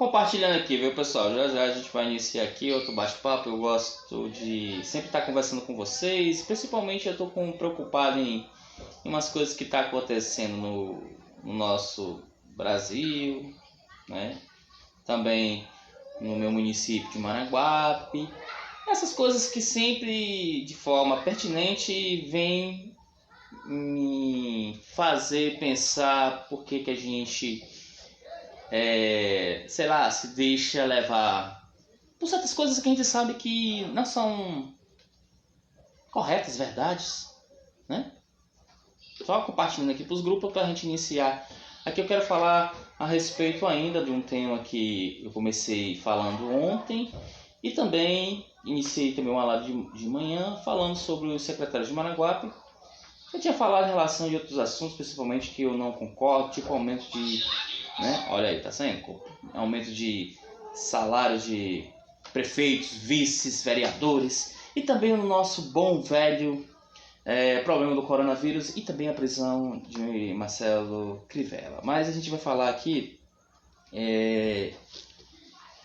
Compartilhando aqui, viu, pessoal? Já já a gente vai iniciar aqui outro bate-papo. Eu gosto de sempre estar conversando com vocês. Principalmente eu estou preocupado em umas coisas que estão acontecendo no nosso Brasil, né? Também no meu município de Maranguape. Essas coisas que sempre, de forma pertinente, vêm me fazer pensar por que a gente... sei lá, se deixa levar por certas coisas que a gente sabe que não são corretas, verdades, né? Só compartilhando aqui para os grupos para a gente iniciar. Aqui eu quero falar a respeito ainda de um tema que eu comecei falando ontem e também iniciei também uma live de manhã falando sobre os secretários de Maranguape. Eu tinha falado em relação de outros assuntos, principalmente que eu não concordo, tipo aumento de... né? Olha aí, tá saindo? Aumento de salários de prefeitos, vices, vereadores e também o nosso bom velho problema do coronavírus e também a prisão de Marcelo Crivella. Mas a gente vai falar aqui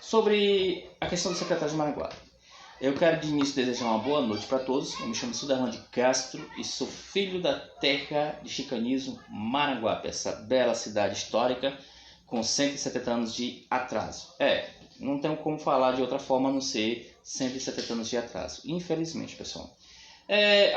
sobre a questão do secretário de Maranguape. Eu quero de início desejar uma boa noite para todos. Eu me chamo Suderlan de Castro e sou filho da terra de Chicanismo, Maranguape, essa bela cidade histórica com 170 anos de atraso. Não tenho como falar de outra forma a não ser 170 anos de atraso, infelizmente, pessoal.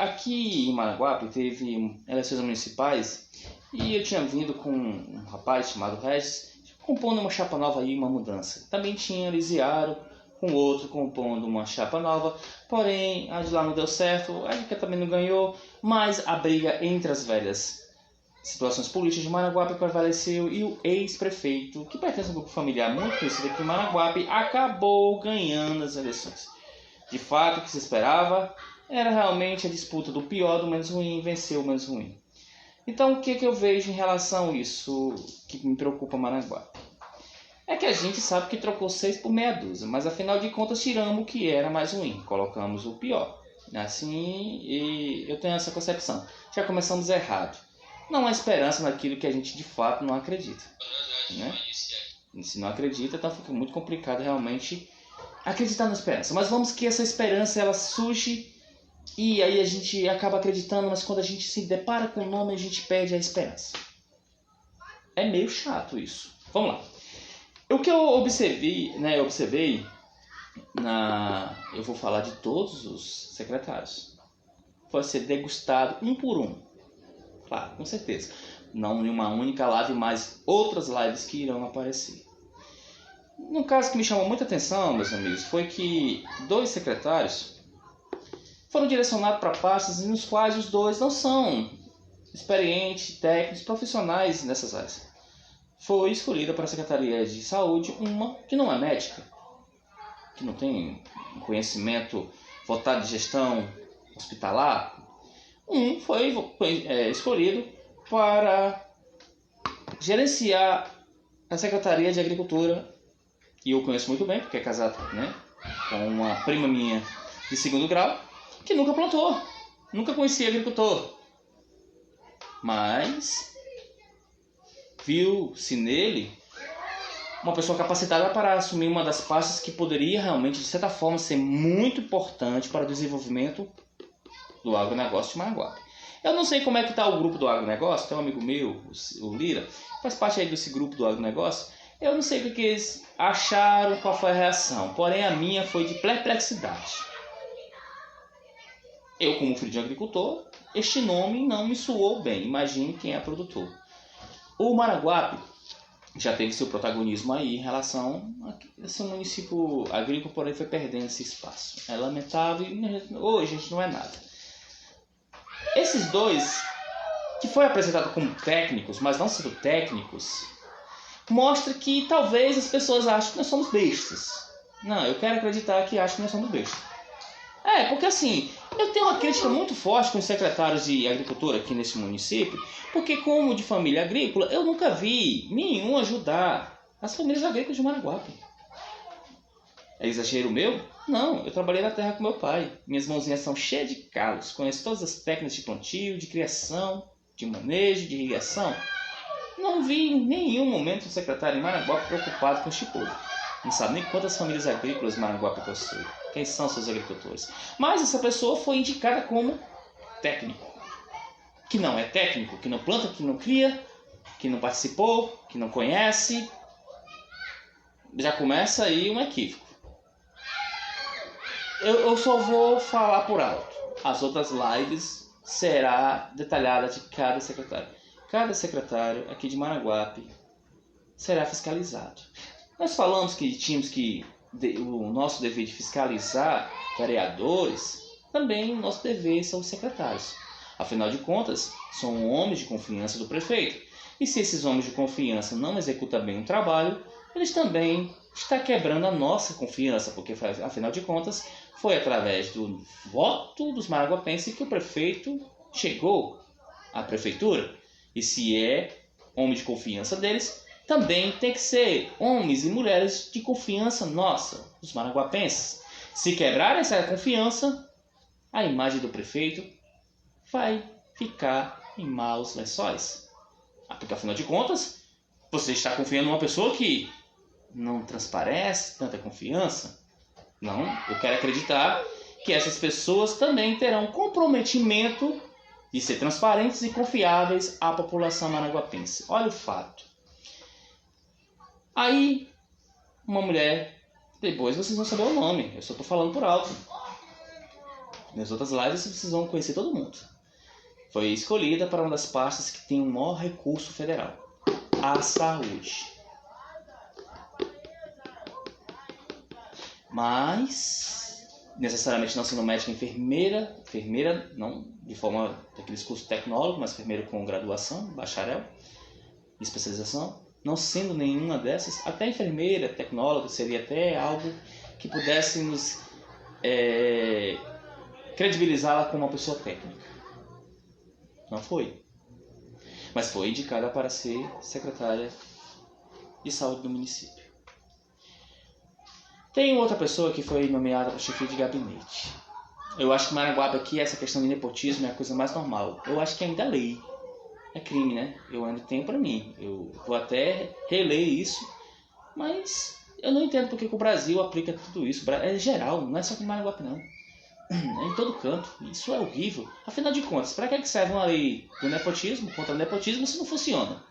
Aqui em Maranguape teve eleições municipais e eu tinha vindo com um rapaz chamado Regis compondo uma chapa nova aí, uma mudança. Também tinha Lisiaro com outro compondo uma chapa nova, porém a de lá não deu certo, a de também não ganhou, mas a briga entre as velhas situações políticas de Maranguape prevaleceu e o ex-prefeito, que pertence a um grupo familiar muito conhecido aqui em Maranguape, acabou ganhando as eleições. De fato, o que se esperava era realmente a disputa do pior do menos ruim, venceu o menos ruim. Então, o que eu vejo em relação a isso que me preocupa Maranguape? É que a gente sabe que trocou 6 por meia dúzia, mas afinal de contas tiramos o que era mais ruim, colocamos o pior. Assim, e eu tenho essa concepção. Já começamos errado. Não há esperança naquilo que a gente de fato não acredita, né? E se não acredita, então fica muito complicado realmente acreditar na esperança. Mas vamos que essa esperança ela surge e aí a gente acaba acreditando, mas quando a gente se depara com o nome a gente perde a esperança. É meio chato isso. Vamos lá. O que eu observei, eu vou falar de todos os secretários. Pode ser degustado um por um. Claro, com certeza. Não em uma única live, mas outras lives que irão aparecer. Um caso que me chamou muita atenção, meus amigos, foi que 2 secretários foram direcionados para pastas nos quais os 2 não são experientes, técnicos, profissionais nessas áreas. Foi escolhida para a Secretaria de Saúde uma que não é médica, que não tem conhecimento voltado de gestão hospitalar. Foi escolhido para gerenciar a Secretaria de Agricultura, e eu conheço muito bem, porque é casado, né, com uma prima minha de 2º grau, que nunca plantou, nunca conhecia agricultor, mas viu-se nele uma pessoa capacitada para assumir uma das pastas que poderia realmente, de certa forma, ser muito importante para o desenvolvimento do agronegócio de Maranguape. Eu não sei como é que está o grupo do agronegócio, tem um amigo meu, o Lira, faz parte aí desse grupo do agronegócio. Eu não sei o que eles acharam, qual foi a reação, porém a minha foi de perplexidade. Eu, como filho de agricultor, este nome não me soou bem, imagine quem é produtor. O Maranguape já teve seu protagonismo aí em relação a esse município agrícola, porém foi perdendo esse espaço. É lamentável e hoje a gente não é nada. Esses 2, que foi apresentado como técnicos, mas não sendo técnicos, mostra que talvez as pessoas achem que nós somos bestas. Não, eu quero acreditar que acham que nós somos bestas. Porque assim, eu tenho uma crítica muito forte com os secretários de agricultura aqui nesse município, porque como de família agrícola, eu nunca vi nenhum ajudar as famílias agrícolas de Maranguape. É exagero meu? Não, eu trabalhei na terra com meu pai. Minhas mãozinhas são cheias de calos, conheço todas as técnicas de plantio, de criação, de manejo, de irrigação. Não vi em nenhum momento o secretário de Maranguape preocupado com este povo. Não sabe nem quantas famílias agrícolas Maranguape possui. Quem são seus agricultores? Mas essa pessoa foi indicada como técnico. Que não é técnico, que não planta, que não cria, que não participou, que não conhece. Já começa aí um equívoco. Eu só vou falar por alto. As outras lives será detalhada de cada secretário. Cada secretário aqui de Maranguape será fiscalizado. Nós falamos que tínhamos que o nosso dever de fiscalizar vereadores, também o nosso dever são os secretários. Afinal de contas, são homens de confiança do prefeito. E se esses homens de confiança não executam bem o trabalho, eles também estão quebrando a nossa confiança, porque afinal de contas foi através do voto dos maranguapenses que o prefeito chegou à prefeitura. E se é homem de confiança deles, também tem que ser homens e mulheres de confiança nossa, dos maranguapenses. Se quebrar essa confiança, a imagem do prefeito vai ficar em maus lençóis. Porque afinal de contas, você está confiando em uma pessoa que não transparece tanta confiança. Não, eu quero acreditar que essas pessoas também terão comprometimento de ser transparentes e confiáveis à população maranguapense. Olha o fato. Aí, uma mulher, depois vocês vão saber o nome, eu só estou falando por alto. Nas outras lives vocês vão conhecer todo mundo. Foi escolhida para uma das pastas que tem o maior recurso federal, a saúde. Mas, necessariamente não sendo médica, enfermeira não de forma daqueles cursos tecnólogos, mas enfermeira com graduação, bacharel, especialização. Não sendo nenhuma dessas, até enfermeira, tecnóloga, seria até algo que pudesse nos credibilizá-la como uma pessoa técnica. Não foi. Mas foi indicada para ser secretária de saúde do município. Tem outra pessoa que foi nomeada para chefia de gabinete. Eu acho que em Maranguape aqui essa questão de nepotismo é a coisa mais normal. Eu acho que ainda é lei. É crime, né? Eu ainda tenho para mim. Eu vou até reler isso. Mas eu não entendo porque que o Brasil aplica tudo isso. É geral, não é só com Maranguape não. É em todo canto. Isso é horrível. Afinal de contas, para que serve uma lei do nepotismo, contra o nepotismo, se não funciona?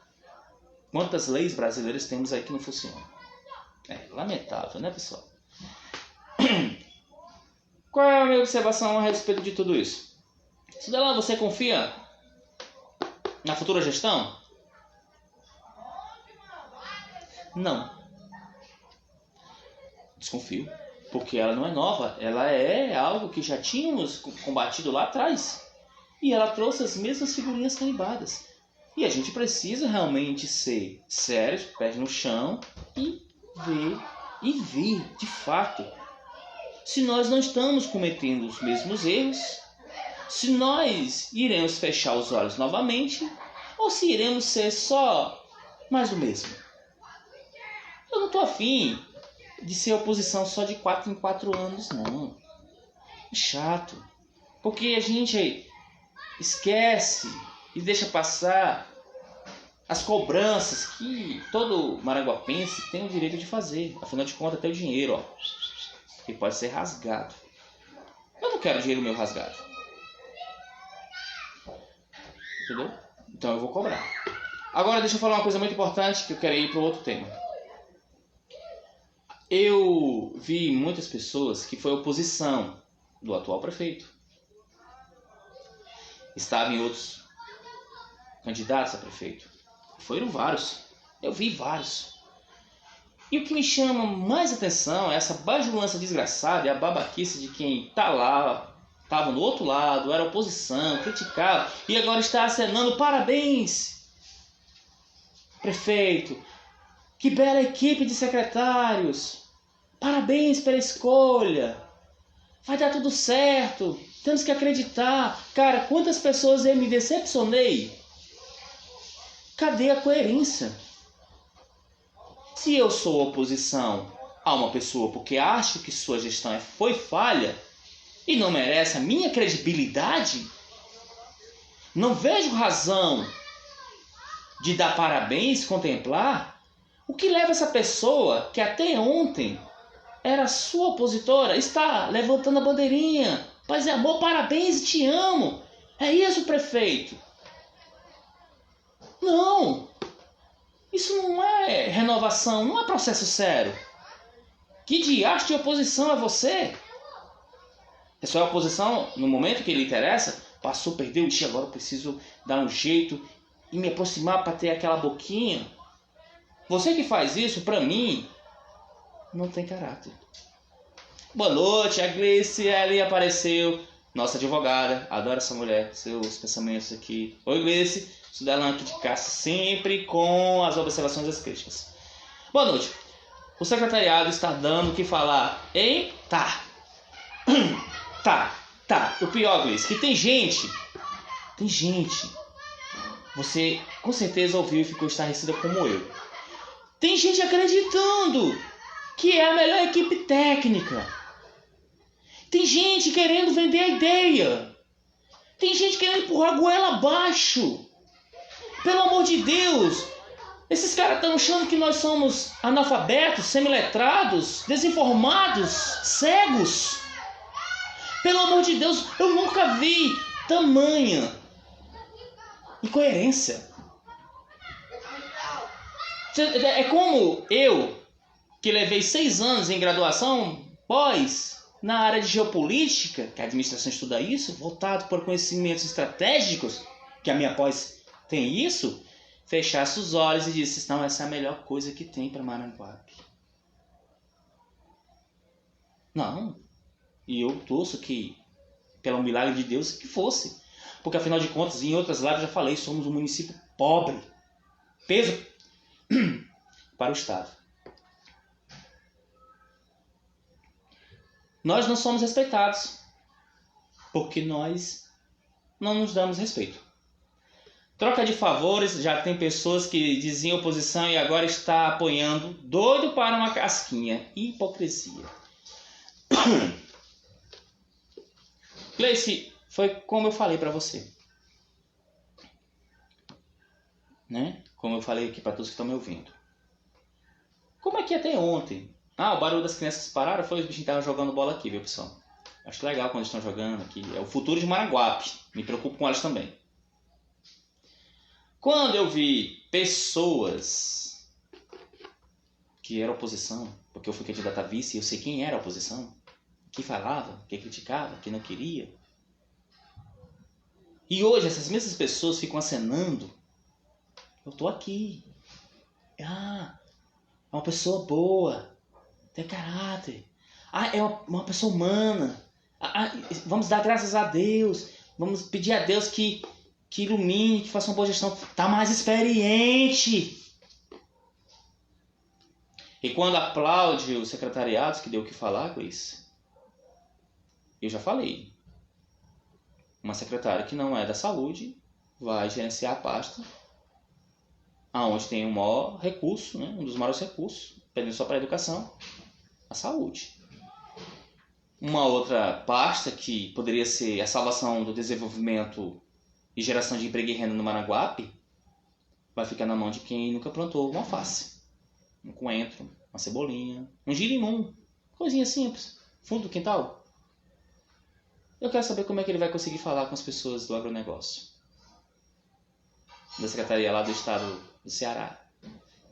Quantas leis brasileiras temos aí que não funcionam? É lamentável, né, pessoal? Qual é a minha observação a respeito de tudo isso? Cidadão, você confia na futura gestão? Não. Desconfio. Porque ela não é nova, ela é algo que já tínhamos combatido lá atrás. E ela trouxe as mesmas figurinhas carimbadas. E a gente precisa realmente ser sério, pés no chão e ver de fato se nós não estamos cometendo os mesmos erros, se nós iremos fechar os olhos novamente ou se iremos ser só mais do mesmo. Eu não estou afim de ser oposição só de 4 em 4 anos, não. É chato. Porque a gente esquece e deixa passar as cobranças que todo maranguapense tem o direito de fazer. Afinal de contas, até o dinheiro, ó, que pode ser rasgado. Eu não quero dinheiro meu rasgado. Entendeu? Então eu vou cobrar. Agora deixa eu falar uma coisa muito importante que eu quero ir para outro tema. Eu vi muitas pessoas que foi oposição do atual prefeito. Estavam em outros candidatos a prefeito. Foram vários. Eu vi vários. E o que me chama mais atenção é essa bajulância desgraçada e a babaquice de quem está lá, estava no outro lado, era oposição, criticava e agora está acenando parabéns, prefeito. Que bela equipe de secretários. Parabéns pela escolha. Vai dar tudo certo. Temos que acreditar. Cara, quantas pessoas eu me decepcionei? Cadê a coerência? Se eu sou oposição a uma pessoa porque acho que sua gestão foi falha e não merece a minha credibilidade, não vejo razão de dar parabéns, contemplar O que leva essa pessoa, que até ontem era sua opositora, está levantando a bandeirinha? Paz e amor, parabéns e te amo. É isso, prefeito. Não. Isso não é renovação, não é processo sério. Que diacho de oposição é você? É só a oposição no momento que lhe interessa? Passou, perdeu, ixi, agora eu preciso dar um jeito e me aproximar para ter aquela boquinha. Você que faz isso, para mim, não tem caráter. Boa noite, a Gleice apareceu. Nossa advogada, adoro essa mulher, seus pensamentos aqui. Oi, Gleice, Sudelan aqui de casa, sempre com as observações e as críticas. Boa noite. O secretariado está dando o que falar, hein? Tá. O pior, Gleice, que tem gente. Você com certeza ouviu e ficou estarrecida como eu. Tem gente acreditando que é a melhor equipe técnica. Tem gente querendo vender a ideia. Tem gente querendo empurrar a goela abaixo. Pelo amor de Deus. Esses caras estão achando que nós somos analfabetos, semiletrados, desinformados, cegos. Pelo amor de Deus, eu nunca vi tamanha incoerência. É como eu, que levei 6 anos em graduação, pós, na área de geopolítica, que a administração estuda isso, voltado para conhecimentos estratégicos, que a minha pós tem isso, fechasse os olhos e disse, não, essa é a melhor coisa que tem para Maranguape. Não. E eu torço que, pelo milagre de Deus, que fosse. Porque, afinal de contas, em outras lives eu já falei, somos um município pobre. Peso para o Estado. Nós não somos respeitados. Porque nós não nos damos respeito. Troca de favores, já tem pessoas que diziam oposição e agora está apoiando, doido para uma casquinha. Hipocrisia. Gleice, foi como eu falei para você. Né? Como eu falei aqui para todos que estão me ouvindo. Como é que até ontem? O barulho das crianças pararam, foi os bichinhos que estavam jogando bola aqui, viu, pessoal? Acho legal quando estão jogando aqui. É o futuro de Maranguape. Me preocupo com elas também. Quando eu vi pessoas que eram oposição, porque eu fui candidato a vice e eu sei quem era a oposição, que falava, que criticava, que não queria. E hoje essas mesmas pessoas ficam acenando. Eu tô aqui. É uma pessoa boa. Tem caráter. É uma pessoa humana. Vamos dar graças a Deus. Vamos pedir a Deus que ilumine, que faça uma boa gestão. Tá mais experiente. E quando aplaude os secretariados que deu o que falar, Luiz, eu já falei. Uma secretária que não é da saúde vai gerenciar a pasta aonde tem o maior recurso, né? Um dos maiores recursos, perdendo só para a educação, a saúde. Uma outra pasta que poderia ser a salvação do desenvolvimento e geração de emprego e renda no Maranguape vai ficar na mão de quem nunca plantou uma alface, um coentro, uma cebolinha, um girimum, coisinha simples, fundo do quintal. Eu quero saber como é que ele vai conseguir falar com as pessoas do agronegócio, da secretaria lá do estado do Ceará.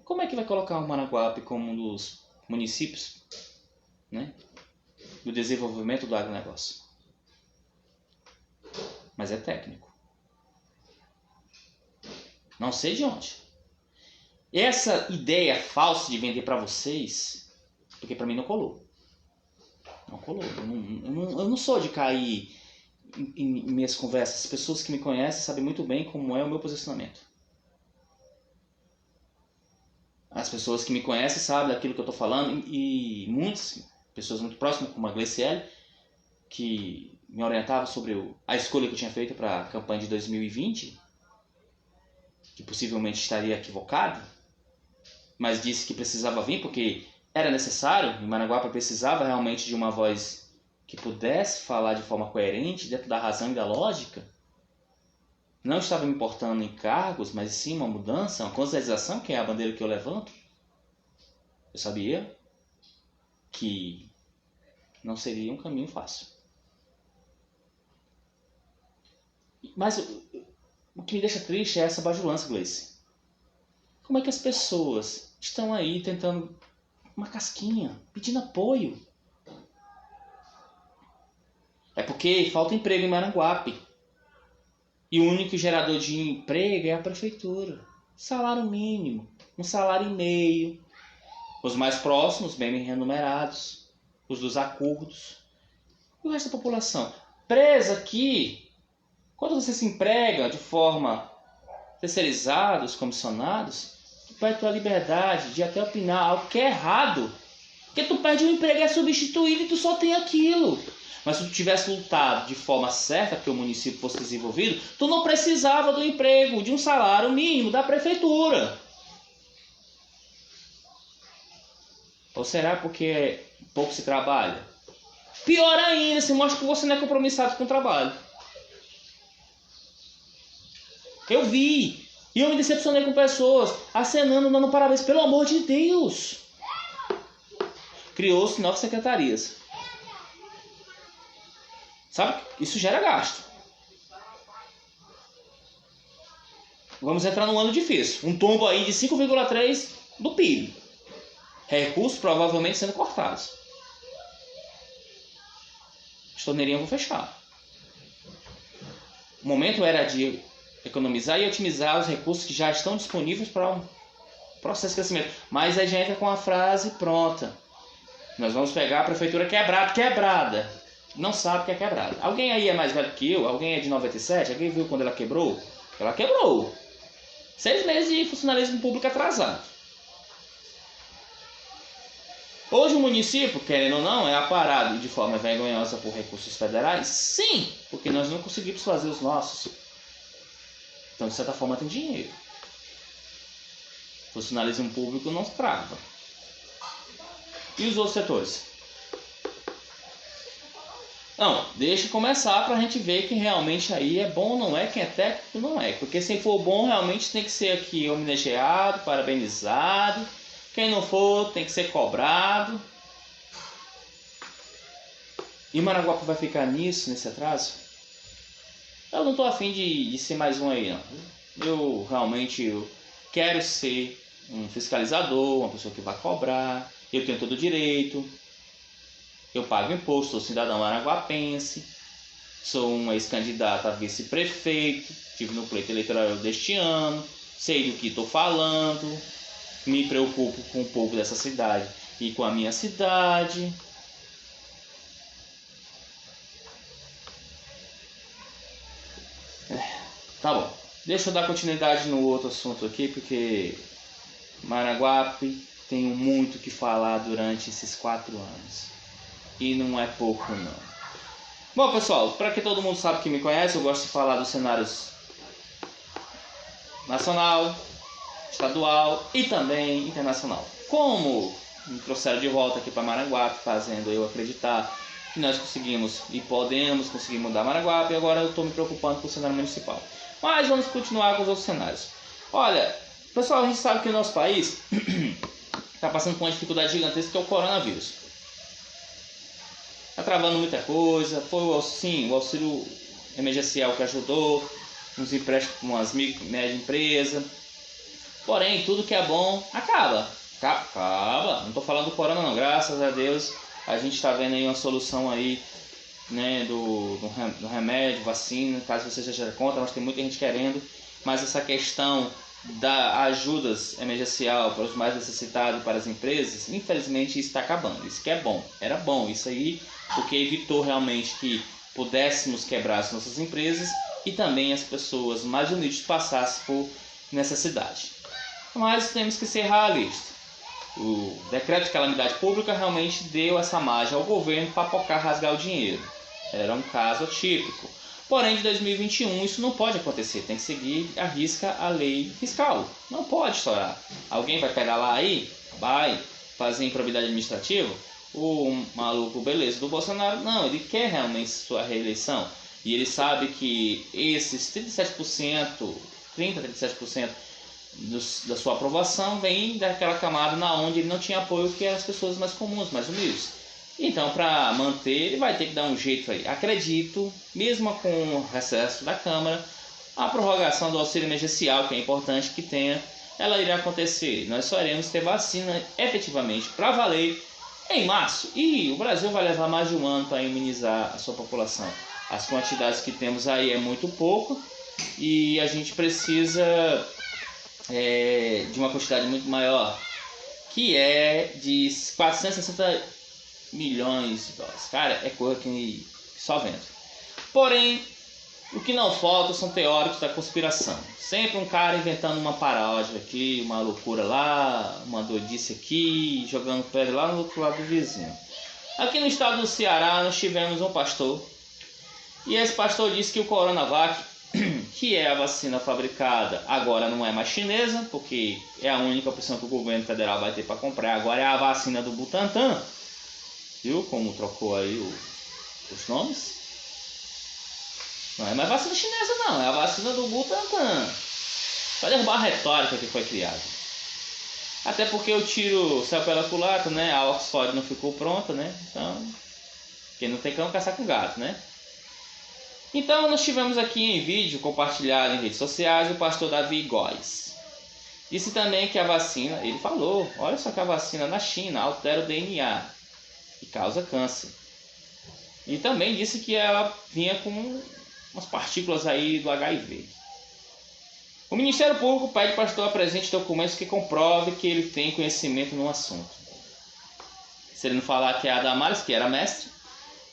Como é que vai colocar o Maranguape como um dos municípios, né, do desenvolvimento do agronegócio? Mas é técnico. Não sei de onde. Essa ideia falsa de vender para vocês, porque para mim não colou. Não colou. Eu não sou de cair em minhas conversas. As pessoas que me conhecem sabem muito bem como é o meu posicionamento. As pessoas que me conhecem sabem daquilo que eu estou falando e muitas pessoas muito próximas, como a Gleiciele, que me orientavam sobre a escolha que eu tinha feito para a campanha de 2020, que possivelmente estaria equivocado, mas disse que precisava vir porque era necessário, e Maranguape precisava realmente de uma voz que pudesse falar de forma coerente, dentro da razão e da lógica. Não estava me importando em cargos, mas sim uma mudança, uma conscientização, que é a bandeira que eu levanto. Eu sabia que não seria um caminho fácil. Mas o que me deixa triste é essa bajulância, Gleice. Como é que as pessoas estão aí tentando uma casquinha, pedindo apoio? É porque falta emprego em Maranguape. E o único gerador de emprego é a prefeitura. Salário mínimo, 1,5 salário. Os mais próximos, bem remunerados. Os dos acordos. E o resto da população? Presa aqui, quando você se emprega de forma terceirizada, os comissionados, tu perde tua liberdade de até opinar algo que é errado. Porque tu perde o emprego, é substituído e tu só tem aquilo. Mas se tu tivesse lutado de forma certa que o município fosse desenvolvido, tu não precisava do emprego, de um salário mínimo da prefeitura. Ou será porque pouco se trabalha? Pior ainda, se mostra que você não é compromissado com o trabalho. Eu vi, e eu me decepcionei com pessoas acenando, dando parabéns, pelo amor de Deus. Criou-se 9 secretarias. Sabe? Isso gera gasto. Vamos entrar num ano difícil. Um tombo aí de 5,3% do PIB. Recursos provavelmente sendo cortados. As torneirinhas vão fechar. O momento era de economizar e otimizar os recursos que já estão disponíveis para um processo de crescimento. Mas a gente entra com a frase pronta. Nós vamos pegar a prefeitura quebrada. Não sabe o que é quebrada. Alguém aí é mais velho que eu? Alguém é de 97? Alguém viu quando ela quebrou? Ela quebrou. 6 meses de funcionalismo público atrasado. Hoje o município, querendo ou não, é aparado de forma vergonhosa por recursos federais? Sim, porque nós não conseguimos fazer os nossos. Então, de certa forma, tem dinheiro. Funcionalismo público não trava. E os outros setores? Não, deixa eu começar para a gente ver quem realmente aí é bom ou não é, quem é técnico não é. Porque se for bom, realmente tem que ser aqui homenageado, parabenizado. Quem não for, tem que ser cobrado. E Maranguape vai ficar nisso, nesse atraso? Eu não estou afim de ser mais um aí, não. Eu realmente quero ser um fiscalizador, uma pessoa que vai cobrar. Eu tenho todo o direito. Eu pago imposto, sou cidadão maranguapense, sou um ex-candidato a vice-prefeito, estive no pleito eleitoral deste ano, sei do que estou falando, me preocupo com o povo dessa cidade e com a minha cidade. Tá bom, deixa eu dar continuidade no outro assunto aqui, porque Maranguape tenho muito o que falar durante esses 4 anos. E não é pouco, não. Bom, pessoal, para que todo mundo sabe que me conhece, eu gosto de falar dos cenários nacional, estadual e também internacional. Como me trouxeram de volta aqui para Maranguape, fazendo eu acreditar que nós conseguimos e podemos conseguir mudar Maranguape, e agora eu estou me preocupando com o cenário municipal. Mas vamos continuar com os outros cenários. Olha, pessoal, a gente sabe que o nosso país está passando por uma dificuldade gigantesca que é o coronavírus. Está travando muita coisa, foi o auxílio emergencial que ajudou, uns empréstimos com umas micro e médias empresas. Porém, tudo que é bom acaba. Não estou falando do corona não, graças a Deus a gente está vendo aí uma solução aí, né, do remédio, vacina, caso você seja contra, mas tem muita gente querendo. Mas essa questão da ajudas emergencial para os mais necessitados, para as empresas, infelizmente isso está acabando. Isso que é bom, era bom isso aí, porque evitou realmente que pudéssemos quebrar as nossas empresas e também as pessoas mais humildes passassem por necessidade. Mas temos que ser realistas. O decreto de calamidade pública realmente deu essa margem ao governo para focar, rasgar o dinheiro. Era um caso atípico. Porém, de 2021 isso não pode acontecer. Tem que seguir à risca a lei fiscal. Não pode estourar. Alguém vai pedalar aí? Vai fazer improbidade administrativa? O maluco beleza do Bolsonaro, não, ele quer realmente sua reeleição. E ele sabe que esses 37%, 37% da sua aprovação vem daquela camada na onde ele não tinha apoio, que eram as pessoas mais comuns, mais humildes. Então, para manter, ele vai ter que dar um jeito aí. Acredito, mesmo com o recesso da Câmara, a prorrogação do auxílio emergencial, que é importante que tenha, ela irá acontecer. Nós só iremos ter vacina efetivamente para valer em março. E o Brasil vai levar mais de um ano para imunizar a sua população. As quantidades que temos aí é muito pouco e a gente precisa de uma quantidade muito maior, que é de 460 milhões de dólares. Cara, é coisa que só vendo. Porém, o que não falta são teóricos da conspiração. Sempre um cara inventando uma paródia aqui, uma loucura lá, uma doidice aqui, jogando pedra lá no outro lado do vizinho. Aqui no estado do Ceará nós tivemos um pastor, e esse pastor disse que o Coronavac, que é a vacina fabricada, agora não é mais chinesa, porque é a única opção que o governo federal vai ter para comprar, agora é a vacina do Butantan. Viu como trocou aí os nomes? Não é mais vacina chinesa não, é a vacina do Butantan. Para derrubar a retórica que foi criada. Até porque eu tiro o céu pela culatra, né? A Oxford não ficou pronta, né? Então, quem não tem cão caçar com gato, né? Então nós tivemos aqui em vídeo compartilhado em redes sociais o pastor Davi Góes. Disse também que a vacina, ele falou, olha só que a vacina na China altera o DNA e causa câncer. E também disse que ela vinha com umas partículas aí do HIV. O Ministério Público pede que o pastor apresente documentos que comprovem que ele tem conhecimento no assunto. Se ele não falar que é a Damares, que era mestre,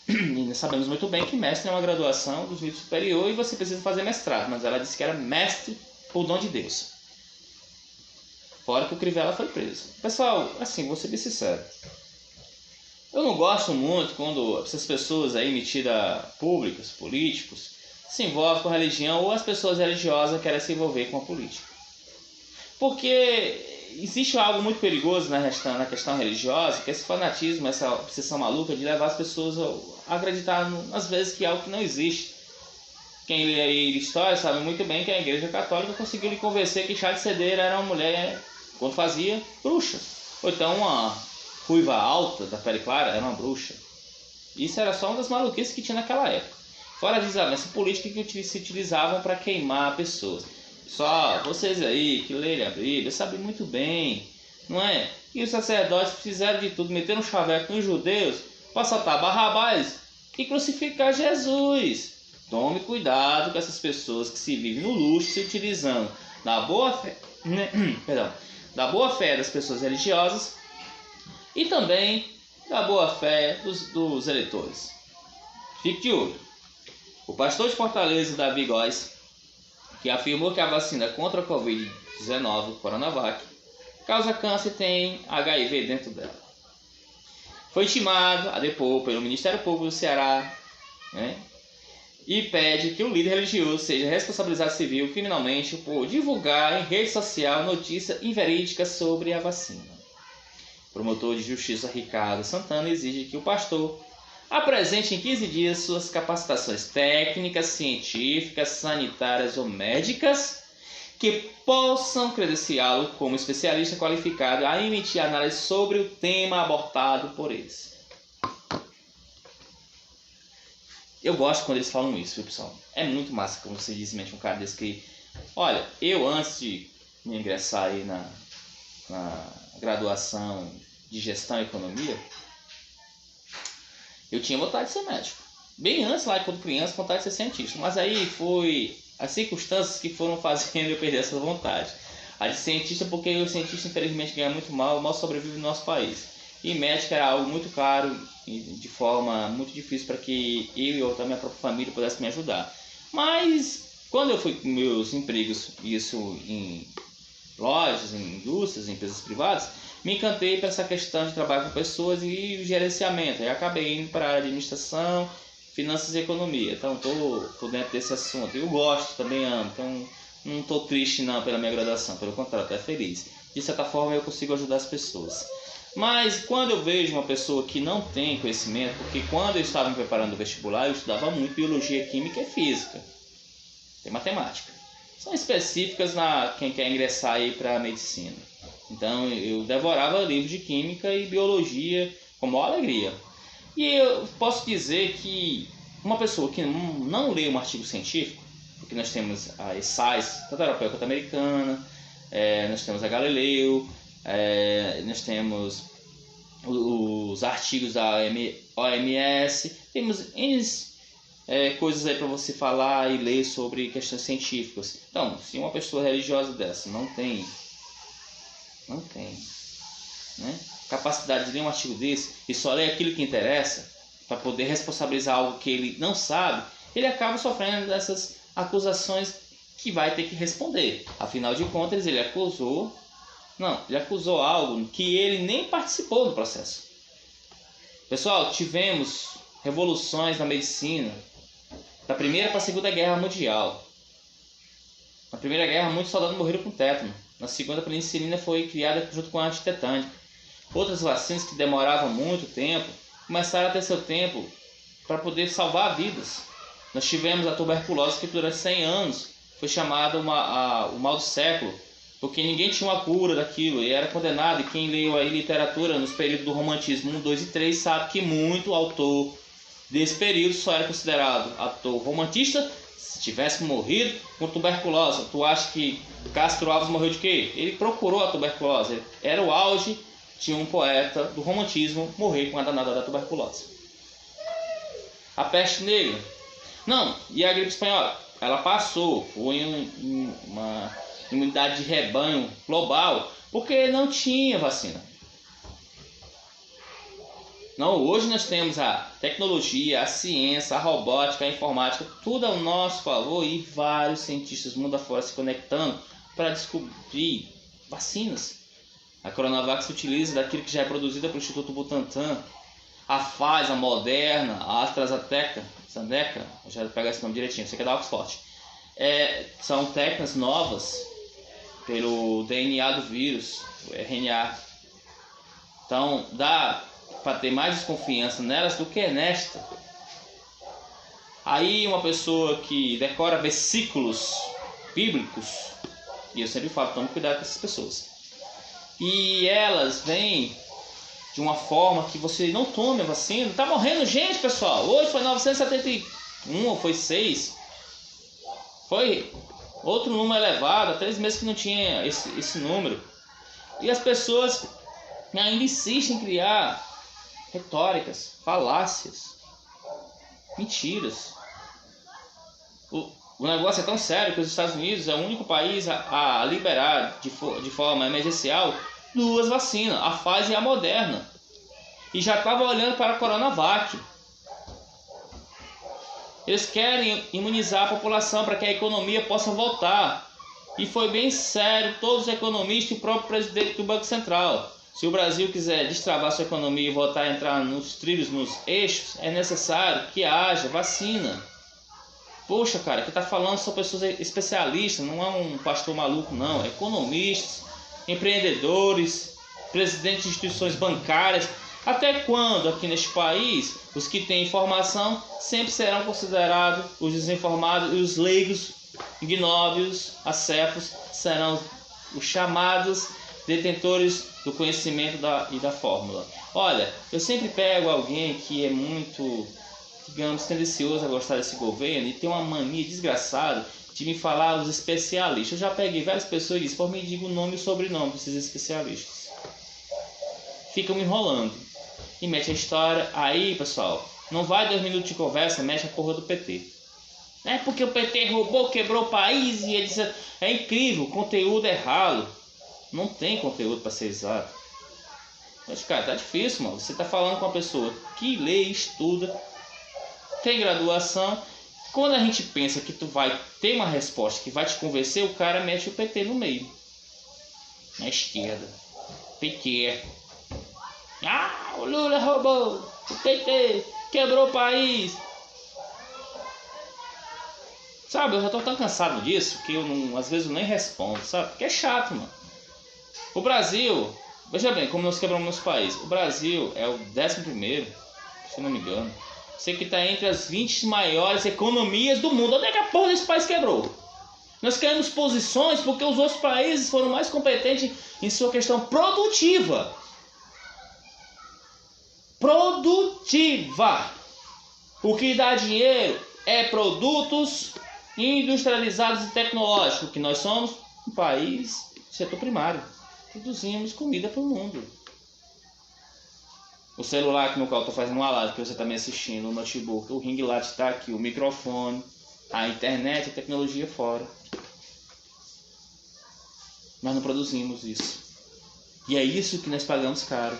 e nós sabemos muito bem que mestre é uma graduação do nível superior e você precisa fazer mestrado, mas ela disse que era mestre por dom de Deus. Fora que o Crivella foi preso. Pessoal, assim, vou ser bem sincero. Eu não gosto muito quando essas pessoas aí metidas públicas, políticos, se envolvem com a religião ou as pessoas religiosas querem se envolver com a política. Porque existe algo muito perigoso na questão religiosa, que é esse fanatismo, essa obsessão maluca de levar as pessoas a acreditar, às vezes, que é algo que não existe. Quem lê aí história sabe muito bem que a Igreja Católica conseguiu lhe convencer que chá de cedeira era uma mulher, quando fazia, bruxa. Ou então uma ruiva alta, da pele clara, era uma bruxa. Isso era só uma das maluquices que tinha naquela época. Fora as desavenças políticas que se utilizavam para queimar pessoas. Só vocês aí que leem a Bíblia sabem muito bem, não é? Que os sacerdotes fizeram de tudo, meteram um chaveco nos judeus para soltar Barrabás e crucificar Jesus. Tome cuidado com essas pessoas que se vivem no luxo, se utilizando da boa fé, da boa fé das pessoas religiosas e também da boa fé dos eleitores. Fique de olho. O pastor de Fortaleza, Davi Góes, que afirmou que a vacina contra a Covid-19, Coronavac, causa câncer e tem HIV dentro dela. Foi intimado a depor pelo Ministério Público do Ceará, né, e pede que o líder religioso seja responsabilizado civil criminalmente por divulgar em rede social notícia inverídica sobre a vacina. O promotor de justiça Ricardo Santana exige que o pastor apresente em 15 dias suas capacitações técnicas, científicas, sanitárias ou médicas que possam credenciá-lo como especialista qualificado a emitir análise sobre o tema abordado por eles. Eu gosto quando eles falam isso, viu, pessoal? É muito massa quando você diz um cara desse que... Olha, eu antes de me ingressar aí na graduação de gestão e economia, eu tinha vontade de ser médico. Bem antes, lá quando criança, vontade de ser cientista. Mas aí foi as circunstâncias que foram fazendo eu perder essa vontade. A de cientista, porque o cientista infelizmente ganha muito mal sobrevive no nosso país. E médico era algo muito caro e de forma muito difícil para que eu e outra minha própria família pudesse me ajudar. Mas quando eu fui com meus empregos, isso em lojas, em indústrias, em empresas privadas, me encantei para essa questão de trabalho com pessoas e gerenciamento. Aí acabei indo para a administração, finanças e economia. Então estou dentro desse assunto. Eu gosto, também amo. Então não estou triste não pela minha graduação, pelo contrário, estou feliz. De certa forma eu consigo ajudar as pessoas. Mas quando eu vejo uma pessoa que não tem conhecimento, porque quando eu estava me preparando o vestibular, eu estudava muito biologia, química e física. Tem matemática. são específicas na quem quer ingressar aí para medicina. Então eu devorava livros de química e biologia com maior alegria. E eu posso dizer que uma pessoa que não lê um artigo científico, porque nós temos a ESAIS, tanto a europeia quanto a americana, nós temos a Galileu, nós temos os artigos da OMS, temos N coisas aí para você falar e ler sobre questões científicas. Então, se uma pessoa religiosa dessa não tem, né, capacidade de ler um artigo desse e só lê aquilo que interessa para poder responsabilizar algo que ele não sabe, ele acaba sofrendo dessas acusações que vai ter que responder. Afinal de contas, ele acusou algo que ele nem participou do processo. Pessoal, tivemos revoluções na medicina da Primeira para a Segunda Guerra Mundial. Na Primeira Guerra, muitos soldados morreram com tétano. Na Segunda, a penicilina foi criada junto com a antitetânica. Outras vacinas que demoravam muito tempo começaram a ter seu tempo para poder salvar vidas. Nós tivemos a tuberculose, que durante 100 anos foi chamada o mal do século, porque ninguém tinha uma cura daquilo e era condenado. E quem leu aí literatura nos períodos do romantismo 1, 2 e 3 sabe que muito autor desse período só era considerado autor romantista se tivesse morrido com tuberculose. Tu acha que Castro Alves morreu de quê? Ele procurou a tuberculose. Era o auge de um poeta do romantismo morrer com a danada da tuberculose. A peste negra. Não, e a gripe espanhola? Ela passou, foi uma imunidade de rebanho global, porque não tinha vacina. Não, hoje nós temos a tecnologia, a ciência, a robótica, a informática, tudo ao nosso favor e vários cientistas mundo afora se conectando para descobrir vacinas. A Coronavac se utiliza daquilo que já é produzido pelo Instituto Butantan, a Pfizer, a Moderna, a AstraZeneca, eu já vou pegar esse nome direitinho, você quer da Oxford. São técnicas novas pelo DNA do vírus, o RNA. Então dá para ter mais desconfiança nelas do que nesta. Aí uma pessoa que decora versículos bíblicos, e eu sempre falo, tome cuidado com essas pessoas, e elas vêm de uma forma que você não tome a vacina. Tá morrendo gente, pessoal. Hoje foi 971 ou foi 6. Foi outro número elevado. Há 3 meses que não tinha esse número. E as pessoas ainda insistem em criar retóricas, falácias, mentiras. O negócio é tão sério que os Estados Unidos é o único país a liberar de forma emergencial 2 vacinas, a Pfizer e a Moderna. E já estava olhando para a Coronavac. Eles querem imunizar a população para que a economia possa voltar. E foi bem sério, todos os economistas e o próprio presidente do Banco Central. Se o Brasil quiser destravar sua economia e voltar a entrar nos trilhos, nos eixos, é necessário que haja vacina. Poxa, cara, que está falando são pessoas especialistas, não é um pastor maluco, não. É economistas, empreendedores, presidentes de instituições bancárias. Até quando aqui neste país os que têm informação sempre serão considerados os desinformados e os leigos, ignóbios, acéfalos serão os chamados detentores do conhecimento e da fórmula. Olha, eu sempre pego alguém que é muito, digamos, tendencioso a gostar desse governo e tem uma mania desgraçada de me falar os especialistas. Eu já peguei várias pessoas e disse, por mim, diga o nome e o sobrenome desses especialistas. Ficam me enrolando e mete a história. Aí, pessoal, não vai 2 minutos de conversa, mexe a porra do PT. É porque o PT roubou, quebrou o país e eles... É incrível, o conteúdo é ralo. Não tem conteúdo para ser exato. Mas, cara, tá difícil, mano. Você tá falando com uma pessoa que lê, estuda, tem graduação. Quando a gente pensa que tu vai ter uma resposta que vai te convencer, o cara mete o PT no meio. Na esquerda. PT. Ah, o Lula roubou. O PT quebrou o país. Sabe, eu já tô tão cansado disso que eu não, às vezes eu nem respondo, sabe? Porque é chato, mano. O Brasil, veja bem, como nós quebramos nosso país. O Brasil é o 11º, se não me engano. Sei que está entre as 20 maiores economias do mundo. Onde é que a porra desse país quebrou? Nós ganhamos posições porque os outros países foram mais competentes em sua questão produtiva. Produtiva. O que dá dinheiro é produtos industrializados e tecnológicos, que nós somos um país setor primário. Produzimos comida para o mundo. O celular que no qual eu estou fazendo uma live, que você está me assistindo, o notebook, o ring light está aqui, o microfone, a internet, a tecnologia fora. Nós não produzimos isso. E é isso que nós pagamos caro.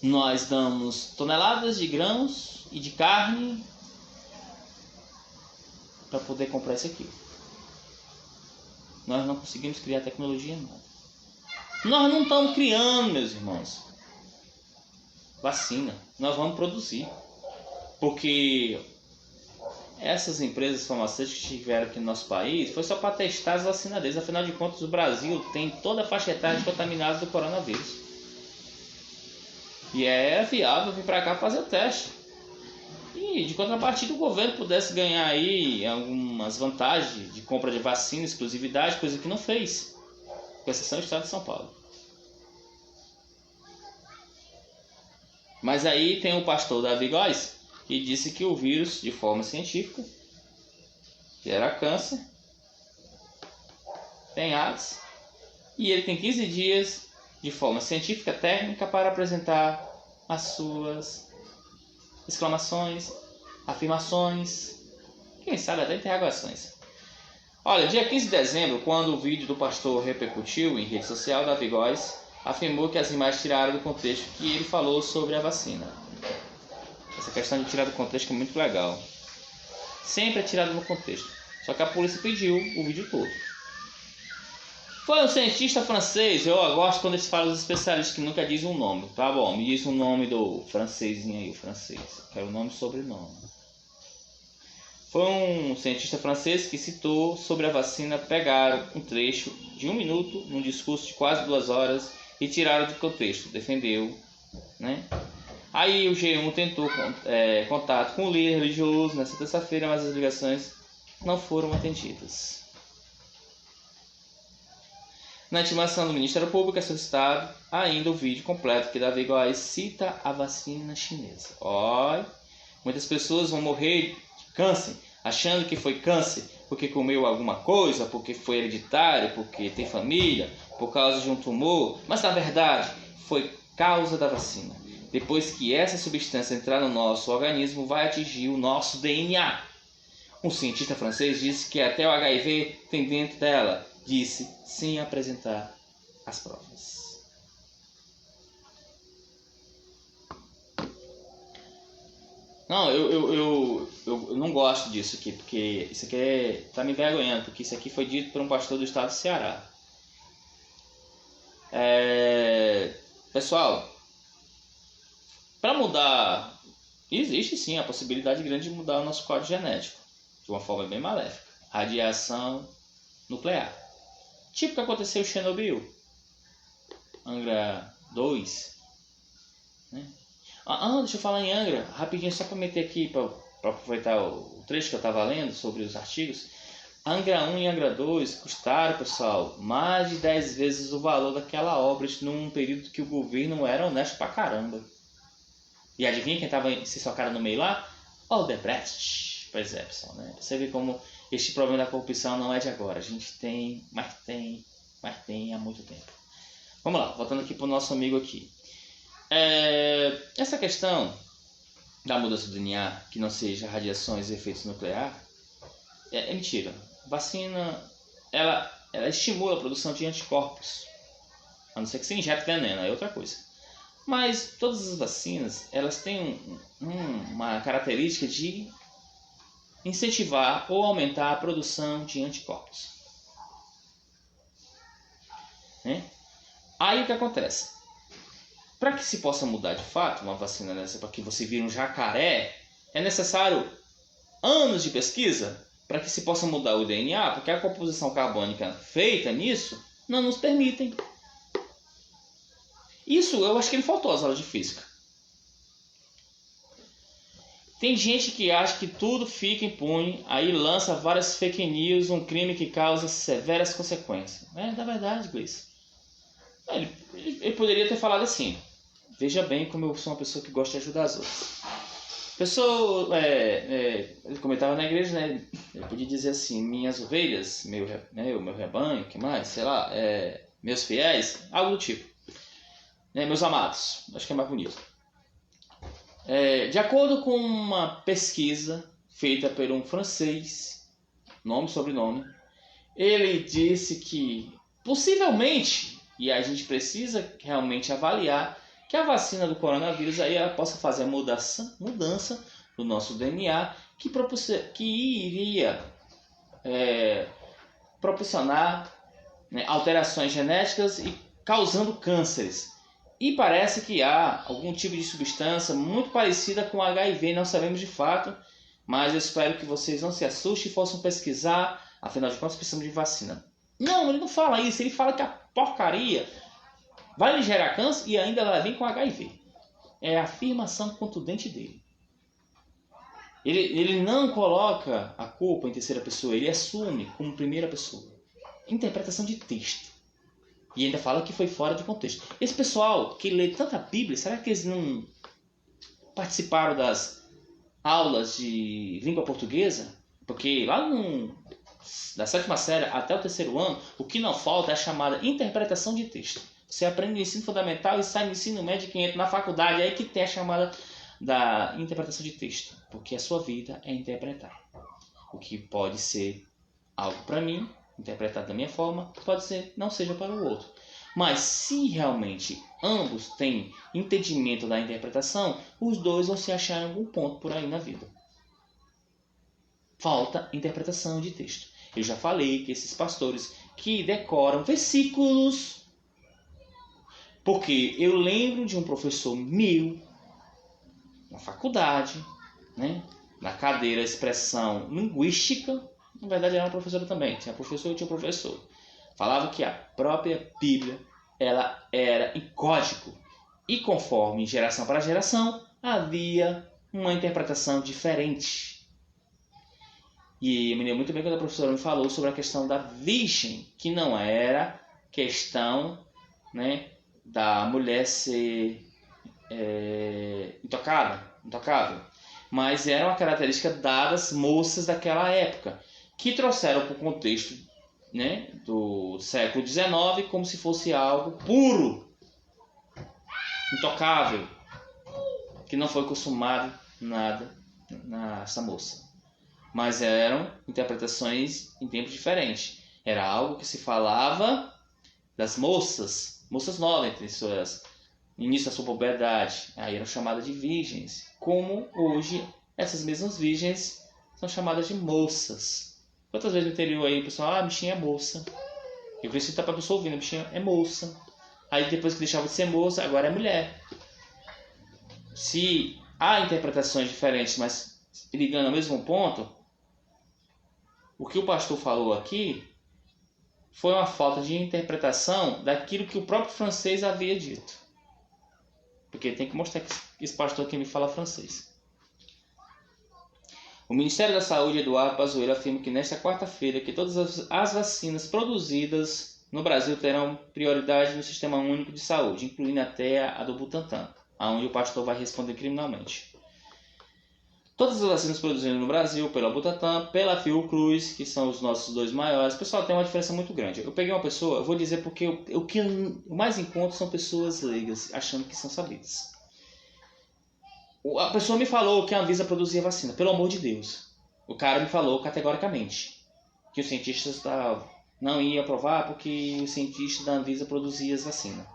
Nós damos toneladas de grãos e de carne para poder comprar isso aqui. Nós não conseguimos criar tecnologia, não. Nós não estamos criando, meus irmãos, vacina. Nós vamos produzir. Porque essas empresas farmacêuticas que tiveram aqui no nosso país foi só para testar as vacinas deles. Afinal de contas, o Brasil tem toda a faixa etária de contaminados do coronavírus. E é viável vir para cá fazer o teste. E de contrapartida o governo pudesse ganhar aí algumas vantagens de compra de vacina, exclusividade, coisa que não fez. Com exceção do estado de São Paulo. Mas aí tem o pastor Davi Góes, que disse que o vírus, de forma científica, gera câncer, tem AIDS, e ele tem 15 dias de forma científica, técnica, para apresentar as suas exclamações, afirmações, quem sabe até interrogações. Olha, dia 15 de dezembro, quando o vídeo do pastor repercutiu em rede social, Davi Góes afirmou que as imagens tiraram do contexto que ele falou sobre a vacina. Essa questão de tirar do contexto é muito legal. Sempre é tirado no contexto. Só que a polícia pediu o vídeo todo. Foi um cientista francês. Eu gosto quando eles falam os especialistas que nunca dizem um nome. Tá bom, me diz o nome do francesinho aí, o francês. Quero o nome e sobrenome. Foi um cientista francês que citou sobre a vacina, pegaram um trecho de 1 minuto num discurso de quase 2 horas e tiraram do contexto. Defendeu, né? Aí o G1 tentou contato com o líder religioso nessa terça-feira, mas as ligações não foram atendidas. Na intimação do Ministério Público é solicitado ainda o vídeo completo que Davi Góes cita a vacina chinesa. Olha, muitas pessoas vão morrer de câncer, achando que foi câncer porque comeu alguma coisa, porque foi hereditário, porque tem família, por causa de um tumor, mas na verdade foi causa da vacina. Depois que essa substância entrar no nosso organismo, vai atingir o nosso DNA. Um cientista francês disse que até o HIV tem dentro dela, disse sem apresentar as provas. Não, eu não gosto disso aqui, porque isso aqui tá me envergonhando, porque isso aqui foi dito por um pastor do estado do Ceará. Pessoal, para mudar, existe sim a possibilidade grande de mudar o nosso código genético de uma forma bem maléfica. Radiação nuclear. Tipo o que aconteceu em Chernobyl, Angra 2. Né? Deixa eu falar em Angra, rapidinho, só para meter aqui, para aproveitar o trecho que eu estava lendo sobre os artigos. Angra 1 e Angra 2 custaram, pessoal, mais de 10 vezes o valor daquela obra num período que o governo era honesto pra caramba. E adivinha quem estava se socaram no meio lá? Odebrecht. Pois é, pessoal, né? Você vê como este problema da corrupção não é de agora. A gente tem há muito tempo. Vamos lá, voltando aqui para o nosso amigo aqui. Essa questão da mudança do DNA, que não seja radiações e efeitos nucleares, é mentira. Vacina, ela estimula a produção de anticorpos. A não ser que você injete veneno, é outra coisa. Mas todas as vacinas, elas têm uma característica de incentivar ou aumentar a produção de anticorpos. Né? Aí o que acontece? Para que se possa mudar de fato uma vacina dessa, para que você vire um jacaré, é necessário anos de pesquisa para que se possa mudar o DNA, porque a composição carbônica feita nisso não nos permitem. Isso eu acho que ele faltou às aulas de física. Tem gente que acha que tudo fica impune, aí lança várias fake news, um crime que causa severas consequências. Na verdade, Gleice, ele poderia ter falado assim: veja bem como eu sou uma pessoa que gosta de ajudar as outras. Ele comentava na igreja, né? Ele podia dizer assim: minhas ovelhas, meu rebanho, que mais? Sei lá, meus fiéis, algo do tipo. Meus amados, acho que é mais bonito. De acordo com uma pesquisa feita por um francês, nome e sobrenome, ele disse que possivelmente, e a gente precisa realmente avaliar, que a vacina do coronavírus aí ela possa fazer a mudança do nosso DNA que iria proporcionar, né, alterações genéticas e causando cânceres. E parece que há algum tipo de substância muito parecida com HIV, não sabemos de fato, mas eu espero que vocês não se assustem e possam pesquisar, afinal de contas precisamos de vacina. Não, ele não fala isso, ele fala que a porcaria vai lhe gerar câncer e ainda vai vir com HIV. É a afirmação contundente dele. Ele não coloca a culpa em terceira pessoa, ele assume como primeira pessoa. Interpretação de texto. E ainda fala que foi fora de contexto. Esse pessoal que lê tanta Bíblia, será que eles não participaram das aulas de língua portuguesa? Porque lá da 7ª série até o 3º ano, o que não falta é a chamada interpretação de texto. Você aprende no ensino fundamental e sai no ensino médio que entra na faculdade, aí que tem a chamada da interpretação de texto. Porque a sua vida é interpretar. O que pode ser algo para mim, interpretado da minha forma, pode ser não seja para o outro. Mas se realmente ambos têm entendimento da interpretação, os dois vão se achar em algum ponto por aí na vida. Falta interpretação de texto. Eu já falei que esses pastores que decoram versículos, porque eu lembro de um professor meu na faculdade, né, na cadeira expressão linguística. Na verdade, era uma professora também. Tinha professor e tinha professor. Falava que a própria Bíblia ela era em código. E conforme geração para geração, havia uma interpretação diferente. E eu me lembro muito bem quando a professora me falou sobre a questão da virgem, que não era questão, né, da mulher ser intocável. Mas era uma característica das moças daquela época, que trouxeram para o contexto, né, do século XIX como se fosse algo puro, intocável, que não foi consumado nada nessa moça. Mas eram interpretações em tempos diferentes. Era algo que se falava das moças novas, início da sua puberdade. Aí eram chamadas de virgens, como hoje essas mesmas virgens são chamadas de moças. Quantas vezes no interior aí o pessoal, a bichinha é moça. Eu preciso estar para a pessoa ouvindo, a bichinha é moça. Aí depois que deixava de ser moça, agora é mulher. Se há interpretações diferentes, mas ligando ao mesmo ponto, o que o pastor falou aqui foi uma falta de interpretação daquilo que o próprio francês havia dito. Porque tem que mostrar que esse pastor aqui me fala francês. O Ministério da Saúde, Eduardo Pazuello, afirma que nesta quarta-feira que todas as vacinas produzidas no Brasil terão prioridade no Sistema Único de Saúde, incluindo até a do Butantan, aonde o pastor vai responder criminalmente. Todas as vacinas produzidas no Brasil pela Butantan, pela Fiocruz, que são os nossos dois maiores, pessoal, tem uma diferença muito grande. Eu peguei uma pessoa, eu vou dizer porque o que eu mais encontro são pessoas leigas, achando que são sabidas. A pessoa me falou que a Anvisa produzia vacina. Pelo amor de Deus. O cara me falou categoricamente que os cientistas não iam aprovar porque os cientistas da Anvisa produziam as vacinas.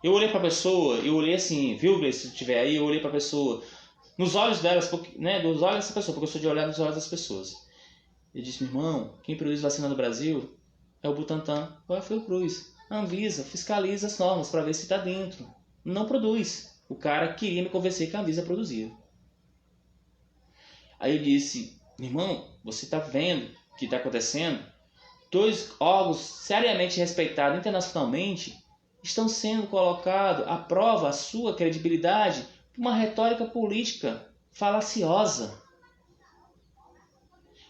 Eu olhei para a pessoa, eu olhei assim, viu, Gleice, se tiver aí, eu olhei para a pessoa, nos olhos delas, né, nos olhos dessa pessoa, porque eu sou de olhar nos olhos das pessoas. Eu disse, meu irmão, quem produz vacina no Brasil é o Butantan ou é a Fiocruz. A Anvisa fiscaliza as normas para ver se está dentro. Não produz. O cara queria me convencer que a Anvisa produzia. Aí eu disse, meu irmão, você está vendo o que está acontecendo? Dois órgãos seriamente respeitados internacionalmente estão sendo colocados à prova a sua credibilidade por uma retórica política falaciosa.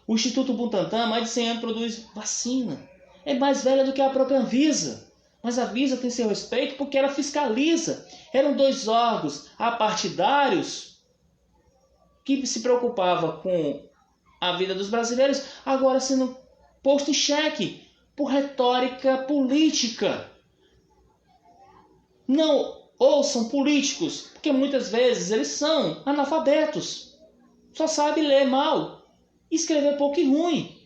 O Instituto Butantan, há mais de 100 anos, produz vacina. É mais velha do que a própria Anvisa. Mas a Anvisa tem seu respeito porque ela fiscaliza. Eram 2 órgãos apartidários que se preocupavam com a vida dos brasileiros, agora sendo posto em xeque por retórica política. Não ouçam políticos, porque muitas vezes eles são analfabetos. Só sabem ler mal, escrever pouco e ruim.